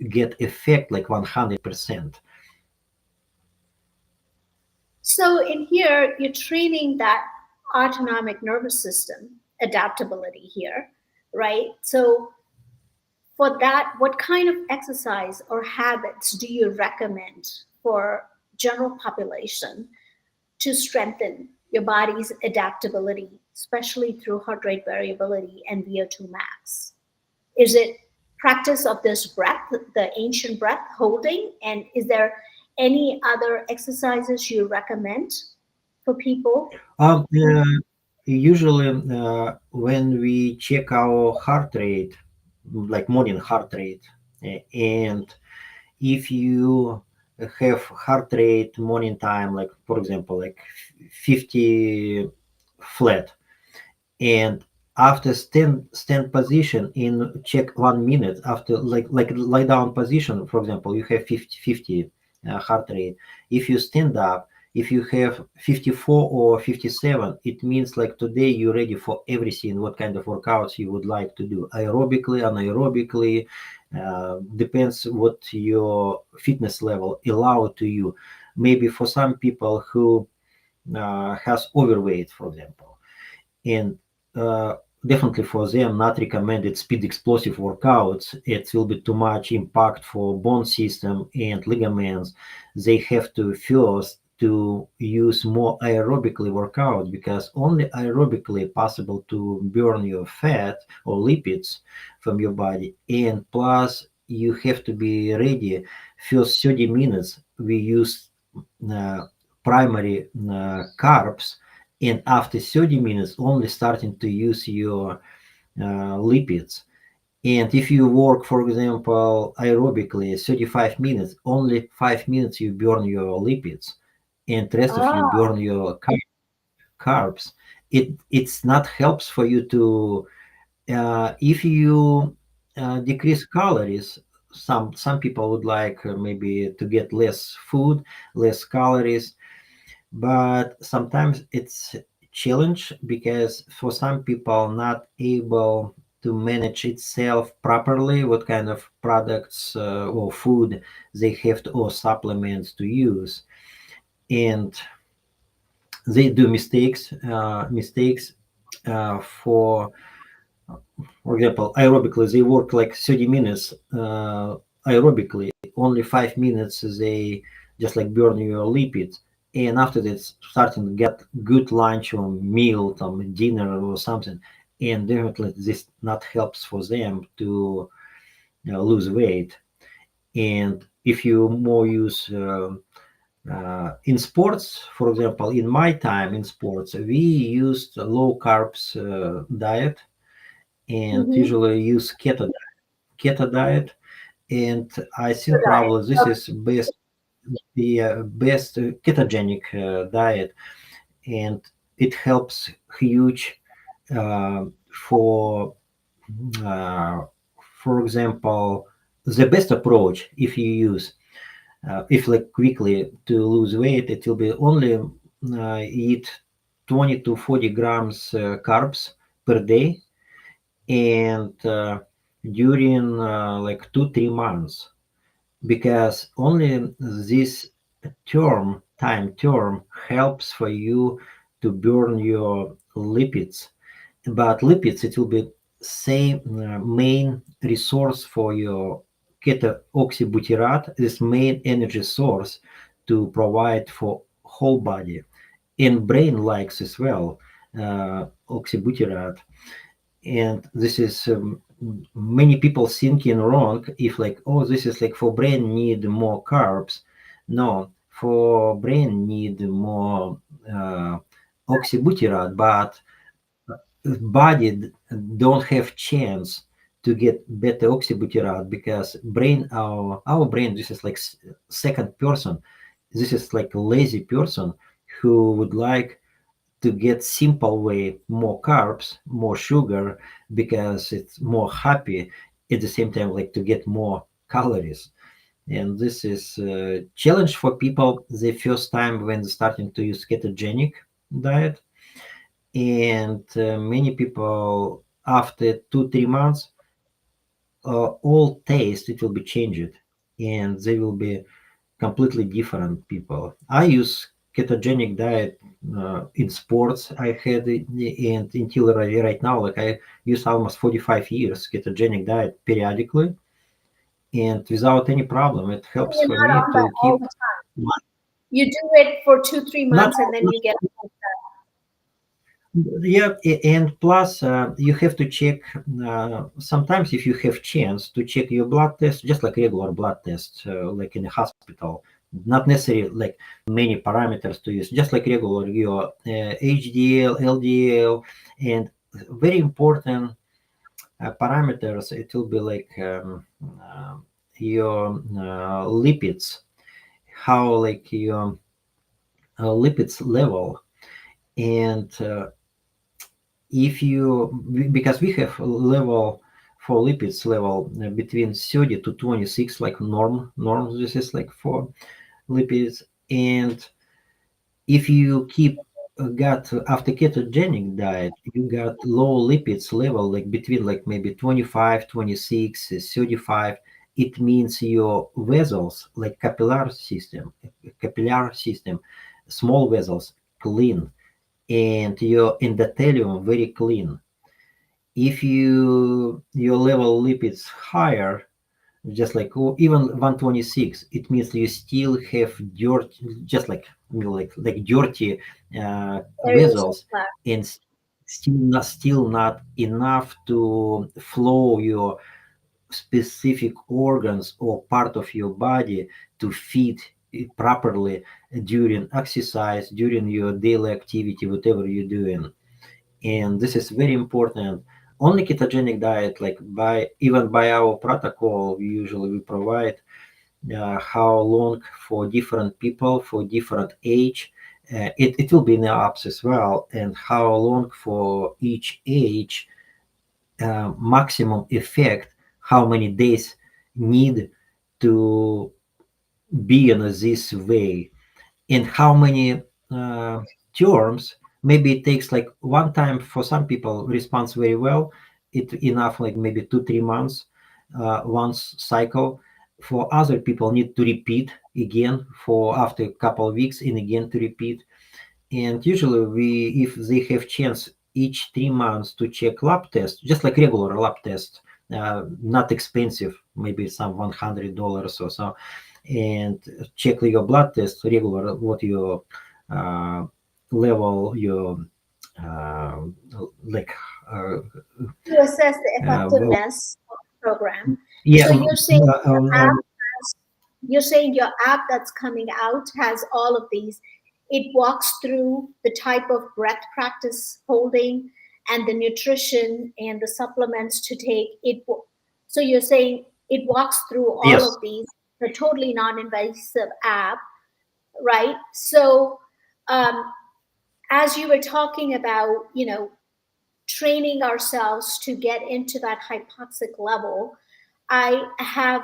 [SPEAKER 6] get effect like 100%.
[SPEAKER 5] So in here, you're training that autonomic nervous system adaptability here, right? So for that, what kind of exercise or habits do you recommend for general population to strengthen your body's adaptability, especially through heart rate variability and VO2 max? Is it practice of this breath, the ancient breath holding? And is there any other exercises you recommend for people?
[SPEAKER 6] Um, uh, Usually, when we check our heart rate, like morning heart rate, and if you have heart rate morning time, like for example, like 50 flat, and after stand position in check 1 minute after like lie down position, for example, you have 50 heart rate. If you stand up, if you have 54 or 57, it means like today you're ready for everything. What kind of workouts you would like to do, aerobically, anaerobically, depends what your fitness level allow to you. Maybe for some people who has overweight, for example, and uh, definitely for them not recommended speed explosive workouts. It will be too much impact for bone system and ligaments. They have to first to use more aerobically workout, because only aerobically possible to burn your fat or lipids from your body. And plus you have to be ready. First 30 minutes we use uh, primary carbs, and after 30 minutes only starting to use your lipids. And if you work, for example, aerobically 35 minutes, only 5 minutes you burn your lipids, and rest of you
[SPEAKER 5] Oh,
[SPEAKER 6] burn your carbs. It's not helps for you to if you decrease calories. Some people would like maybe to get less food, less calories, but sometimes it's challenge, because for some people not able to manage itself properly, what kind of products or food they have to, or supplements to use, and they do mistakes for example, aerobically they work like 30 minutes aerobically, only 5 minutes they just like burn your lipids, and after that starting to get good lunch or meal, some dinner or something, and definitely this not helps for them to lose weight. And if you more use in sports, for example, in my time in sports we used low carbs diet, and
[SPEAKER 5] mm-hmm.
[SPEAKER 6] usually use keto diet. And I think
[SPEAKER 5] Right.
[SPEAKER 6] probably this is best, the best ketogenic diet, and it helps huge uh, for uh, for example, the best approach if you use if like quickly to lose weight, it will be only eat 20 to 40 grams carbs per day, and during like 2 3 months, because only this time term helps for you to burn your lipids. But lipids, it will be same main resource for your ketoxybutyrate, this main energy source to provide for whole body, and brain likes as well oxybutyrate. And this is many people thinking wrong, if like, oh, this is like for brain need more carbs. No, for brain need more oxybutyrate, but body don't have chance to get better oxybutyrate, because brain, our brain, this is like second person, this is like a lazy person who would like to get simple way more carbs, more sugar, because it's more happy, at the same time like to get more calories. And this is a challenge for people the first time when starting to use ketogenic diet. And many people after 2 3 months, all taste it will be changed, and they will be completely different people. I use ketogenic diet in sports I had it, and until right now, like I use almost 45 years ketogenic diet periodically and without any problem. It helps
[SPEAKER 5] You're
[SPEAKER 6] for
[SPEAKER 5] not
[SPEAKER 6] me
[SPEAKER 5] on that
[SPEAKER 6] to
[SPEAKER 5] all
[SPEAKER 6] keep
[SPEAKER 5] the time. You do it for 2-3
[SPEAKER 6] not.
[SPEAKER 5] months and then you get off
[SPEAKER 6] Yeah, and plus you have to check sometimes if you have chance to check your blood test, just like regular blood test, like in a hospital. Not necessarily like many parameters to use, just like regular your HDL, LDL, and very important parameters. It will be like your lipids, how like your lipids level, and if you because we have a level for lipids level between 30 to 26 like norms, this is like for lipids, and if you keep got after ketogenic diet you got low lipids level like between like maybe 25 26 35, it means your vessels like capillary system, small vessels clean, and your endothelium very clean. If your level lipids higher, just like even 126, it means you still have dirt, just like like dirty
[SPEAKER 5] areas of
[SPEAKER 6] vessels,
[SPEAKER 5] fat.
[SPEAKER 6] and still not enough to flow your specific organs or part of your body to feed it properly during exercise, during your daily activity, whatever you're doing. And this is very important. Only ketogenic diet, like by even by our protocol, usually we provide how long for different people for different age. It will be in the apps as well, and how long for each age, maximum effect, how many days need to be in this way, and how many terms. Maybe it takes like one time for some people responds very well, it enough like maybe 2-3 months once cycle. For other people need to repeat again for after a couple of weeks and again to repeat. And usually we if they have chance each 3 months to check lab test, just like regular lab test, not expensive, maybe some $100 or so, and check your blood test regular, what your uh, level, your uh, like
[SPEAKER 5] To assess the
[SPEAKER 6] well,
[SPEAKER 5] effectiveness of the program.
[SPEAKER 6] yeah,
[SPEAKER 5] So you're saying
[SPEAKER 6] uh,
[SPEAKER 5] your
[SPEAKER 6] um,
[SPEAKER 5] app
[SPEAKER 6] um,
[SPEAKER 5] you're saying your app that's coming out has all of these. It walks through the type of breath practice holding and the nutrition and the supplements to take. So you're saying it walks through all
[SPEAKER 6] yes.
[SPEAKER 5] of these. A totally non-invasive app, right? So um, as you were talking about, training ourselves to get into that hypoxic level, I have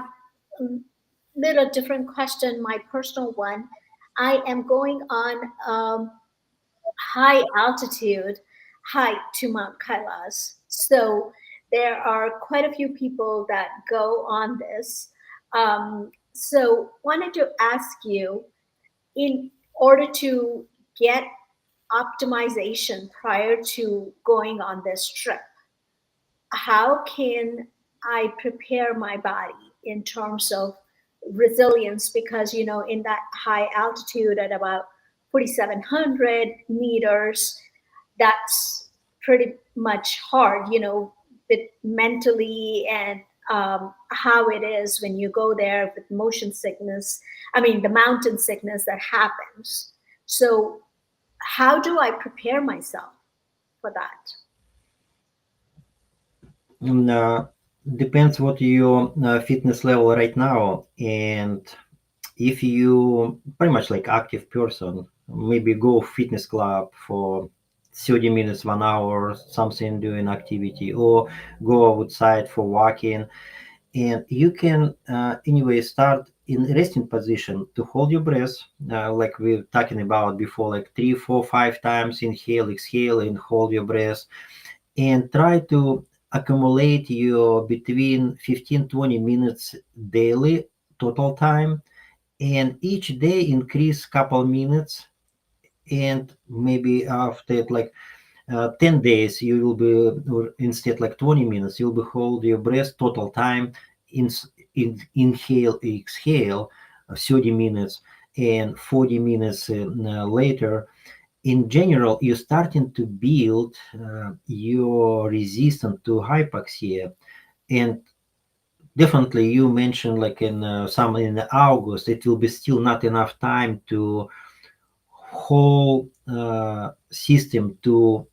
[SPEAKER 5] a little different question, my personal one. I am going on high altitude hike to Mount Kailas. So there are quite a few people that go on this. So wanted to ask you, in order to get optimization prior to going on this trip, how can I prepare my body in terms of resilience? Because, in that high altitude at about 4,700 meters, that's pretty much hard, with mentally and how it is when you go there with motion sickness. I mean, the mountain sickness that happens. So, how do I prepare myself for that?
[SPEAKER 6] Mm, Depends what your fitness level right now, and if you pretty much like active person, maybe go fitness club for 30 minutes 1 hour something doing activity, or go outside for walking. And you can anyway start in resting position to hold your breath, like we were talking about before, like 3 4 5 times inhale exhale and hold your breath, and try to accumulate your between 15-20 minutes daily total time, and each day increase couple minutes and maybe after like 10 days you will be, or instead like 20 minutes you'll be hold your breath total time, in, inhale exhale 30 minutes, and 40 minutes later. In general, you're starting to build your resistance to hypoxia. And definitely you mentioned like in some in August it will be still not enough time to whole system to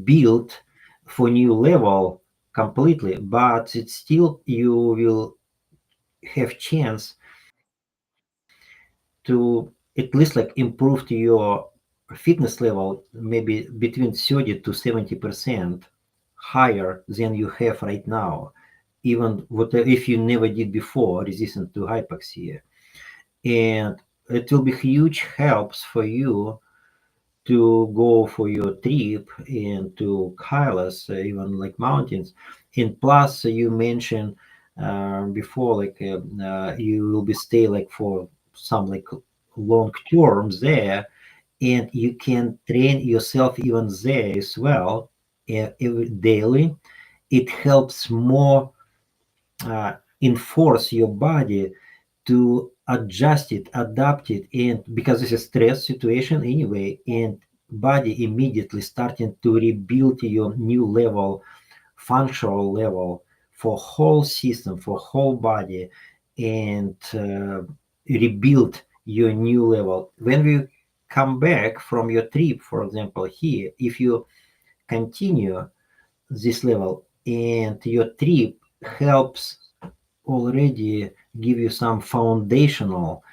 [SPEAKER 6] build for new level completely, but it's still you will have chance to at least like improve to your fitness level maybe between 30 to 70% higher than you have right now, even what if you never did before resistant to hypoxia. And it will be huge helps for you to go for your trip and to highlands, even like mountains. And plus, you mentioned before, like you will be stay like for some like long terms there, and you can train yourself even there as well, every daily. It helps more enforce your body to adjust it, adapt it, and because it's a stress situation anyway, and body immediately starting to rebuild your new level, functional level for whole system, for whole body, and rebuild your new level. When we come back from your trip, for example, here, if you continue this level and your trip helps already give you some foundational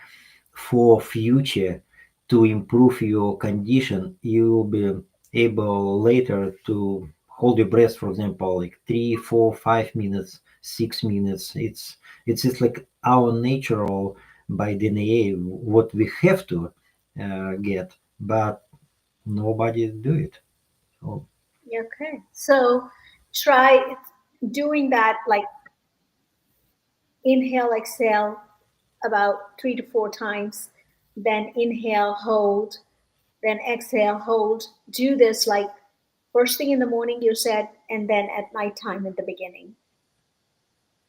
[SPEAKER 6] for future to improve your condition, you will be able later to hold your breath, for example, like 3 4 5 minutes, 6 minutes. It's just like our natural by DNA what we have to get, but nobody do it. So
[SPEAKER 5] Okay. So try doing that, like inhale, exhale about 3 to 4 times, then inhale, hold, then exhale, hold. Do this like first thing in the morning, you said, and then at nighttime in the beginning.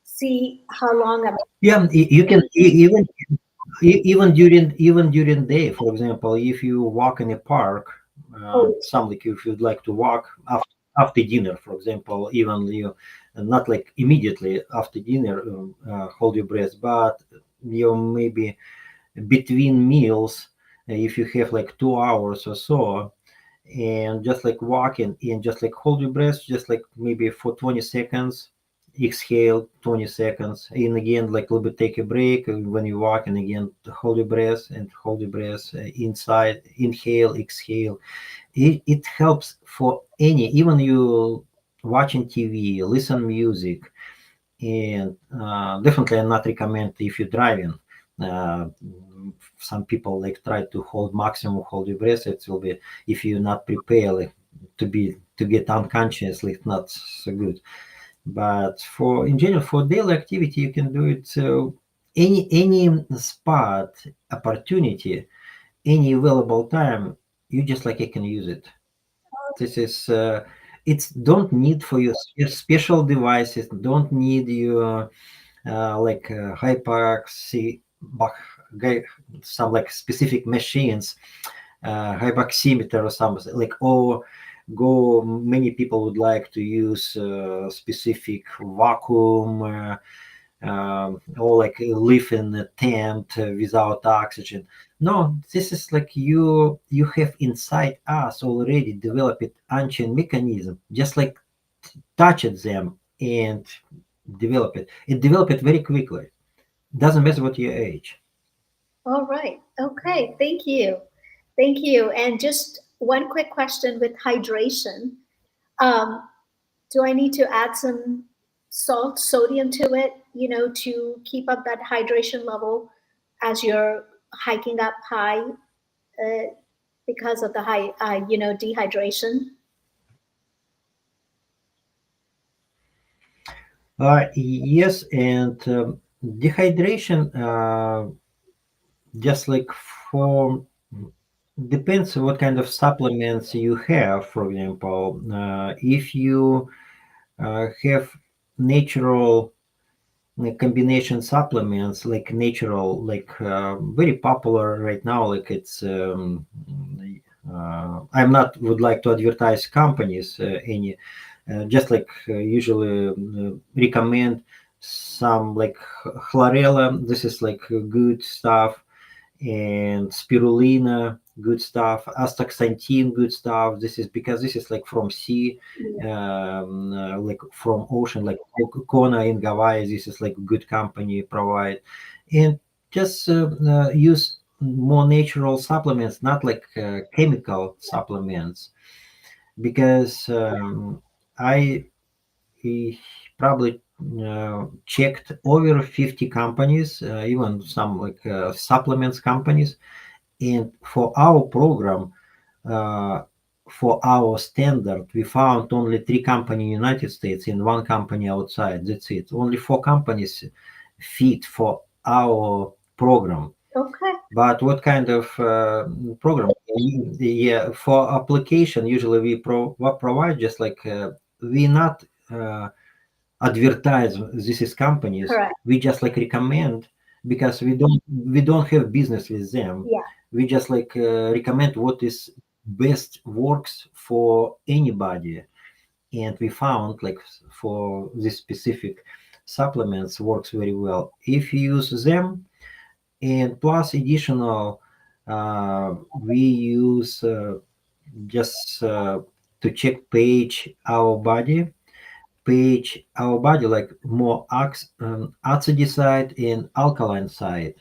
[SPEAKER 5] See how long I'm.
[SPEAKER 6] yeah, you can even even during day, for example, if you walk in a park,
[SPEAKER 5] Oh,
[SPEAKER 6] some like if you'd like to walk after dinner, for example, even you not like immediately after dinner hold your breath, but you maybe between meals, if you have like 2 hours or so, and just like walking and just like hold your breath just like maybe for 20 seconds, exhale 20 seconds, and again like a little bit take a break when you walk, and again hold your breath and hold your breath inside, inhale, exhale. It helps for any, even you watching TV, listen music. And definitely I not recommend if you're driving. uh, some people like try to hold maximum hold your breath, it will be if you're not prepared like, to get unconscious, it's not so good. But for in general for daily activity you can do it, so any spot, opportunity, any available time, you just like you can use it. This is it's don't need for your special devices, don't need your like hypoxi, some like specific machines, hypoximeter or something like, or go many people would like to use specific vacuum, or like live in a tent without oxygen. No, this is like you have inside us already developed ancient mechanism, just like touch at them and develop it. It develop it very quickly. Doesn't matter what your age.
[SPEAKER 5] all right. Okay. Thank you. Thank you. And just one quick question with hydration. Um, do I need to add some salt, sodium to it, to keep up that hydration level as you're hiking up high because of the high, dehydration?
[SPEAKER 6] Yes, and dehydration, just like for depends on what kind of supplements you have. For example, if you have natural combination supplements, like natural, like very popular right now, like it's I'm not would like to advertise companies any, just like usually recommend some like chlorella. This is like good stuff, and spirulina, good stuff, astaxanthin, good stuff. This is because this is like from sea, like from ocean, like Kona in Hawaii. This is like good company provide, and just use more natural supplements, not like chemical supplements, because I probably checked over 50 companies, even some like supplements companies, and for our program, uh, for our standard, we found only three companies in the United States and one company outside. That's it. Only four companies fit for our program.
[SPEAKER 5] Okay.
[SPEAKER 6] But what kind of program? Yeah, for application, usually we provide just like we not advertise this is companies.
[SPEAKER 5] Correct.
[SPEAKER 6] We just like recommend, because we don't have business with them.
[SPEAKER 5] Yeah.
[SPEAKER 6] We just like recommend what is best works for anybody, and we found like for this specific supplements works very well if you use them. And plus additional, we use just to check page our body like more acidic side and alkaline side,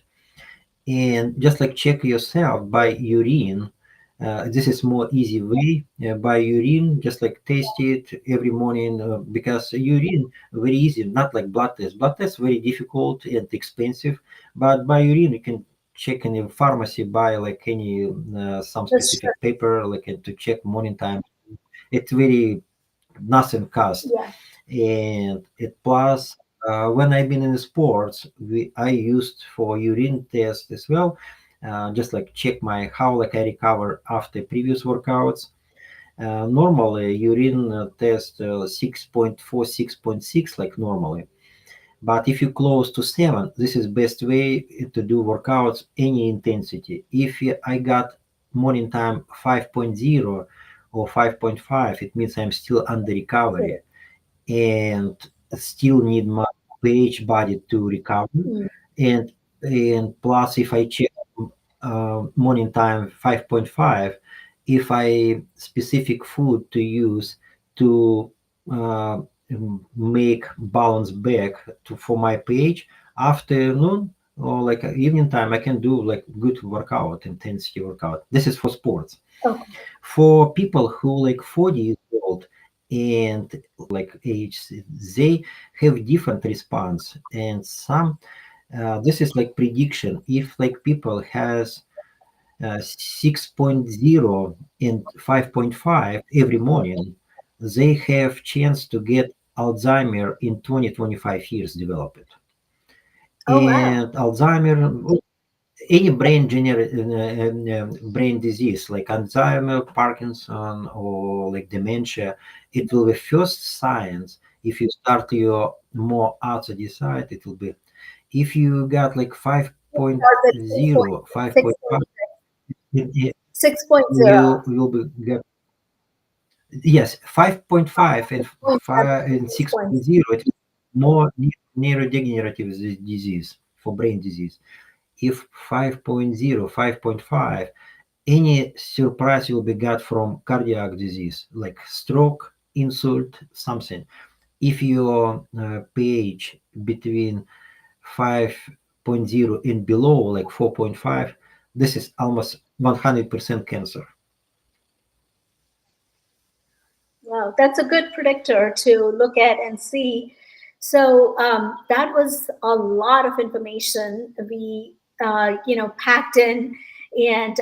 [SPEAKER 6] and just like check yourself by urine. This is more easy way, by urine, just like taste it every morning, because urine very easy, not like blood test very difficult and expensive, but by urine you can check in a pharmacy, buy like any some
[SPEAKER 5] That's true.
[SPEAKER 6] specific paper like to check morning time. It's very nothing cost.
[SPEAKER 5] Yeah.
[SPEAKER 6] And it plus, when I've been in the sports, I used for urine test as well, just like check my how like I recover after previous workouts. Normally urine test 6.4, 6.6 like normally, but if you close to 7, this is best way to do workouts any intensity. If I got morning time 5.0 or 5.5, it means I'm still under recovery and still need my pH body to recover.
[SPEAKER 5] Mm.
[SPEAKER 6] And plus, if I check morning time 5.5, if I specific food to use to uh, make balance back to for my pH, afternoon or like evening time, I can do like good workout, intensity workout. This is for sports.
[SPEAKER 5] Okay.
[SPEAKER 6] For people who like 40 years old and like age, they have different response, and some this is like prediction. If like people has 6.0 and 5.5 every morning, they have chance to get Alzheimer in 20-25 years develop it.
[SPEAKER 5] Oh wow.
[SPEAKER 6] And Alzheimer, any brain disease like Alzheimer, Parkinson, or like dementia, it will be first signs. If you start your more outside side, it will be if you got like 5.0, 5.5, you
[SPEAKER 5] 6.0.
[SPEAKER 6] will be get, yes, 5.5 and 5 and 6.0. It is more neurodegenerative disease for brain disease. If 5.0, 5.5, any surprise will be got from cardiac disease like stroke, insult, something. If your pH between 5.0 and below, like 4.5, this is almost 100% cancer.
[SPEAKER 5] Wow, that's a good predictor to look at and see. So that was a lot of information we, packed in, and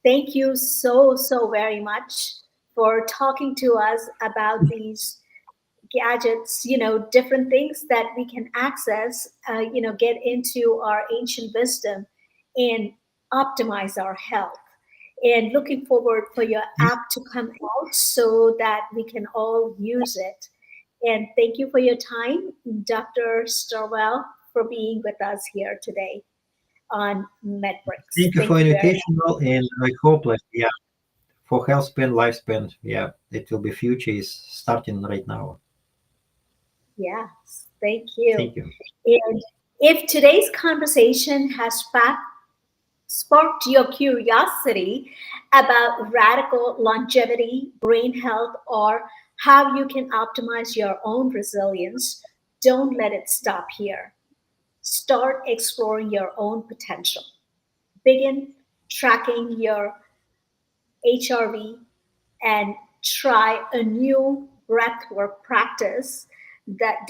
[SPEAKER 5] thank you so very much for talking to us about these gadgets, different things that we can access, get into our ancient wisdom and optimize our health. and looking forward for your app to come out so that we can all use it. And thank you for your time, Dr. Starwell, for being with us here today on MedBricks.
[SPEAKER 6] Thank you
[SPEAKER 5] Thank
[SPEAKER 6] for
[SPEAKER 5] you very much.
[SPEAKER 6] invitation, and I hope, like, yeah, for healthspan, lifespan, yeah, it will be future is starting right now.
[SPEAKER 5] Yes, thank you.
[SPEAKER 6] Thank you.
[SPEAKER 5] And if today's conversation has sparked your curiosity about radical longevity, brain health, or how you can optimize your own resilience, don't let it stop here. Start exploring your own potential. Begin tracking your HRV and try a new breathwork practice that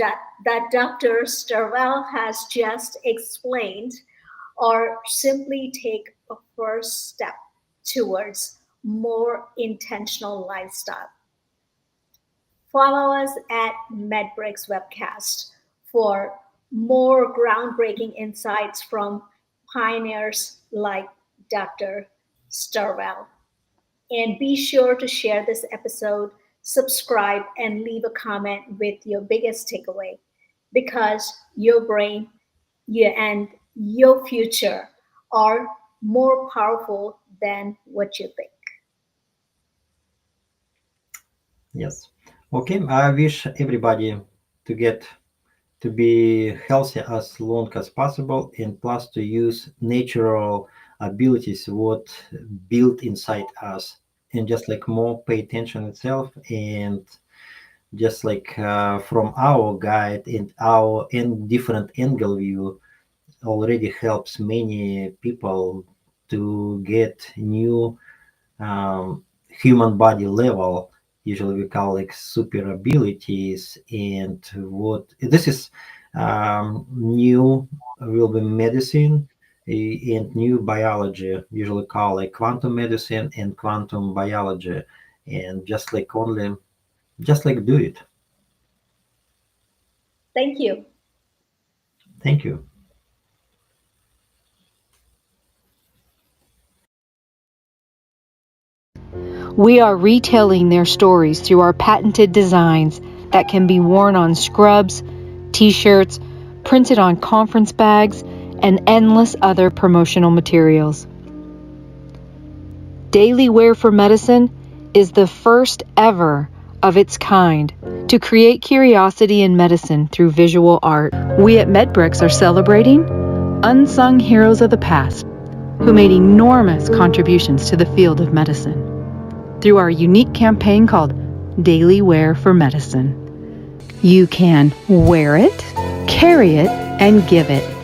[SPEAKER 5] Dr. Starwell has just explained, or simply take a first step towards more intentional lifestyle. Follow us at MedBricks Webcast for more groundbreaking insights from pioneers like Dr. Starwell. And be sure to share this episode, subscribe, and leave a comment with your biggest takeaway, because your brain and your future are more powerful than what you think.
[SPEAKER 6] Yes. Okay. I wish everybody to get to be healthy as long as possible, and plus to use natural abilities what built inside us, and just like more pay attention itself, and just like from our guide and our in different angle view already helps many people to get new human body level, usually we call like super abilities. And what this is new will be medicine, and new biology, usually call like quantum medicine and quantum biology, and just like only just like do it.
[SPEAKER 5] Thank you.
[SPEAKER 6] Thank you.
[SPEAKER 7] We are retelling their stories through our patented designs that can be worn on scrubs, t-shirts, printed on conference bags, and endless other promotional materials. Daily Wear for Medicine is the first ever of its kind to create curiosity in medicine through visual art. We at MedBricks are celebrating unsung heroes of the past who made enormous contributions to the field of medicine through our unique campaign called Daily Wear for Medicine. You can wear it, carry it, and give it.